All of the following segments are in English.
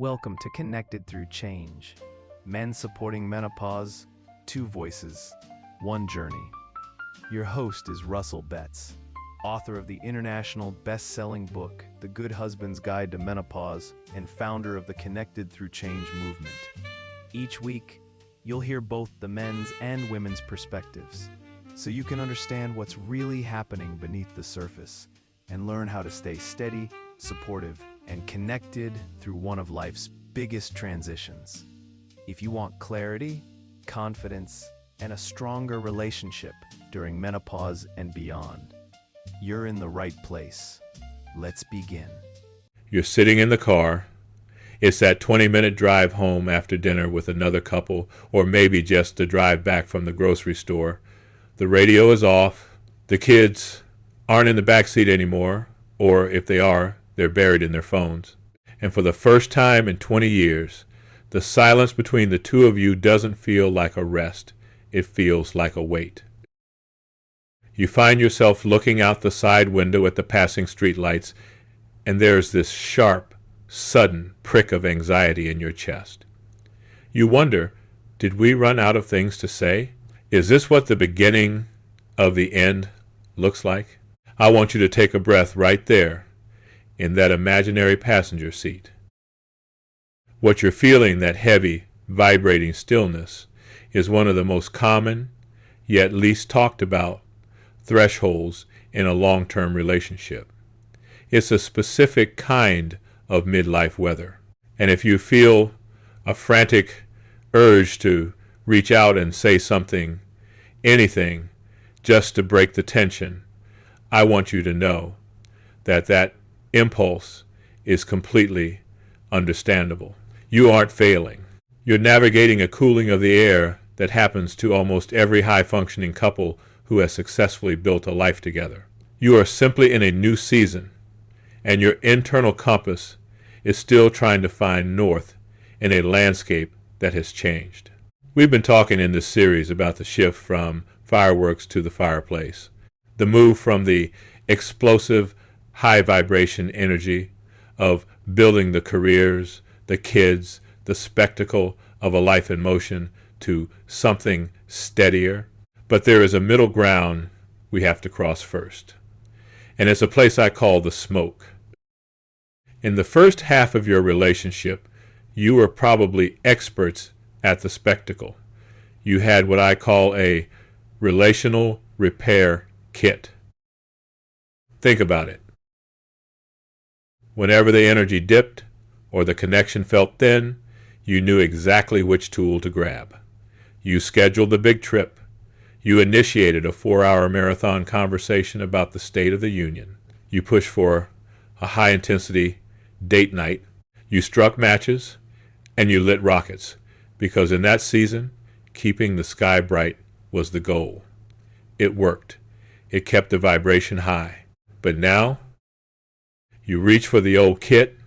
Welcome to Connected Through Change. Men supporting menopause, two voices, one journey. Your host is Russell Betts, author of the international best-selling book, The Good Husband's Guide to Menopause, and founder of the Connected Through Change movement. Each week, you'll hear both the men's and women's perspectives, so you can understand what's really happening beneath the surface and learn how to stay steady, supportive, and connected through one of life's biggest transitions. If you want clarity, confidence, and a stronger relationship during menopause and beyond, you're in the right place. Let's begin. You're sitting in the car. It's that 20-minute drive home after dinner with another couple, or maybe just the drive back from the grocery store. The radio is off. The kids aren't in the back seat anymore, or if they are, they're buried in their phones. And for the first time in 20 years, the silence between the two of you doesn't feel like a rest. It feels like a wait. You find yourself looking out the side window at the passing streetlights, and there's this sharp, sudden prick of anxiety in your chest. You wonder, did we run out of things to say? Is this what the beginning of the end looks like? I want you to take a breath right there in that imaginary passenger seat. What you're feeling, that heavy, vibrating stillness, is one of the most common, yet least talked about, thresholds in a long-term relationship. It's a specific kind of midlife weather. And if you feel a frantic urge to reach out and say something, anything, just to break the tension, I want you to know that that impulse is completely understandable. You aren't failing. You're navigating a cooling of the air that happens to almost every high-functioning couple who has successfully built a life together. You are simply in a new season, and your internal compass is still trying to find north in a landscape that has changed. We've been talking in this series about the shift from fireworks to the fireplace, the move from the explosive high vibration energy of building the careers, the kids, the spectacle of a life in motion to something steadier. But there is a middle ground we have to cross first. And it's a place I call the smoke. In the first half of your relationship, you were probably experts at the spectacle. You had what I call a relational repair kit. Think about it. Whenever the energy dipped or the connection felt thin, you knew exactly which tool to grab. You scheduled the big trip. You initiated a 4-hour marathon conversation about the state of the union. You pushed for a high-intensity date night. You struck matches, and you lit rockets, because in that season, keeping the sky bright was the goal. It worked. It kept the vibration high. But now, you reach for the old kit,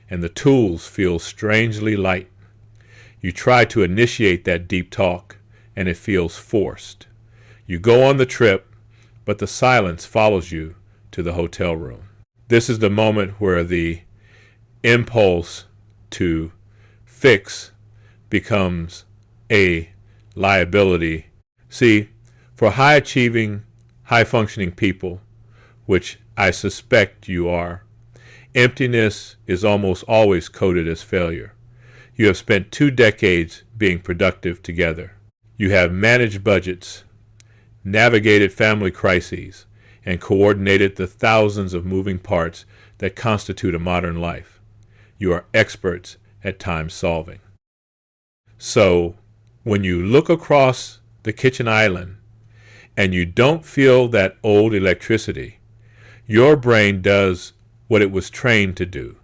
and the tools feel strangely light. You try to initiate that deep talk, and it feels forced. You go on the trip, but the silence follows you to the hotel room. This is the moment where the impulse to fix becomes a liability. See, for high-achieving, high-functioning people, which I suspect you are, emptiness is almost always coded as failure. You have spent 2 decades being productive together. You have managed budgets, navigated family crises, and coordinated the thousands of moving parts that constitute a modern life. You are experts at time solving. So, when you look across the kitchen island and you don't feel that old electricity, your brain does what it was trained to do.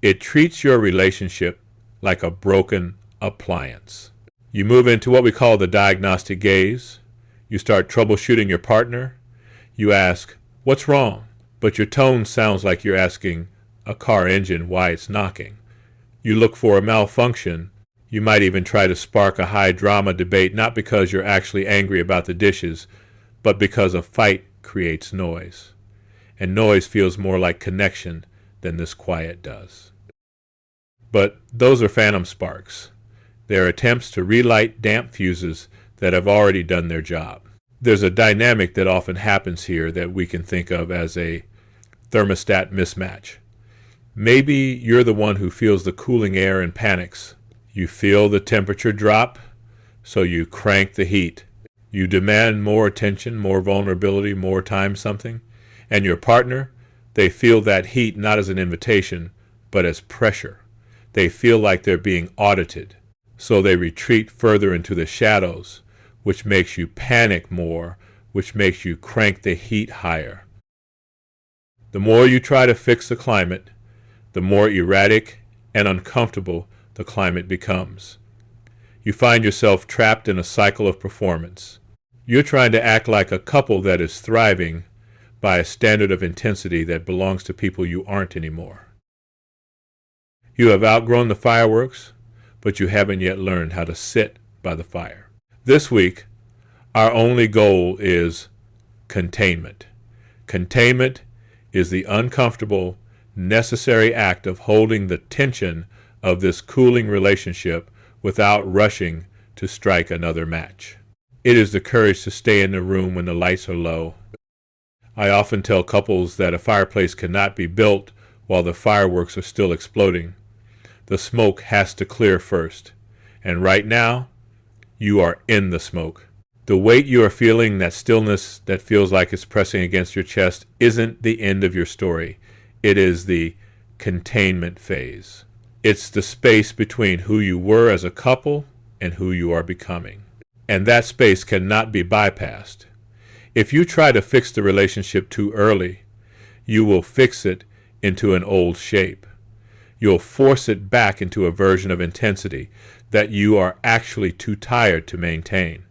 It treats your relationship like a broken appliance. You move into what we call the Diagnostic Gaze. You start troubleshooting your partner. You ask, "What's wrong?" But your tone sounds like you're asking a car engine why it's knocking. You look for a malfunction. You might even try to spark a high drama debate, not because you're actually angry about the dishes, but because a fight creates noise. And noise feels more like connection than this quiet does. But those are phantom sparks. They're attempts to relight damp fuses that have already done their job. There's a dynamic that often happens here that we can think of as a thermostat mismatch. Maybe you're the one who feels the cooling air and panics. You feel the temperature drop, so you crank the heat. You demand more attention, more vulnerability, more time something. And your partner, they feel that heat not as an invitation, but as pressure. They feel like they're being audited. So they retreat further into the shadows, which makes you panic more, which makes you crank the heat higher. The more you try to fix the climate, the more erratic and uncomfortable the climate becomes. You find yourself trapped in a cycle of performance. You're trying to act like a couple that is thriving by a standard of intensity that belongs to people you aren't anymore. You have outgrown the fireworks, but you haven't yet learned how to sit by the fire. This week, our only goal is containment. Containment is the uncomfortable, necessary act of holding the tension of this cooling relationship without rushing to strike another match. It is the courage to stay in the room when the lights are low. I often tell couples that a fireplace cannot be built while the fireworks are still exploding. The smoke has to clear first. And right now, you are in the smoke. The weight you are feeling, that stillness that feels like it's pressing against your chest, isn't the end of your story. It is the containment phase. It's the space between who you were as a couple and who you are becoming. And that space cannot be bypassed. If you try to fix the relationship too early, you will fix it into an old shape. You'll force it back into a version of intensity that you are actually too tired to maintain.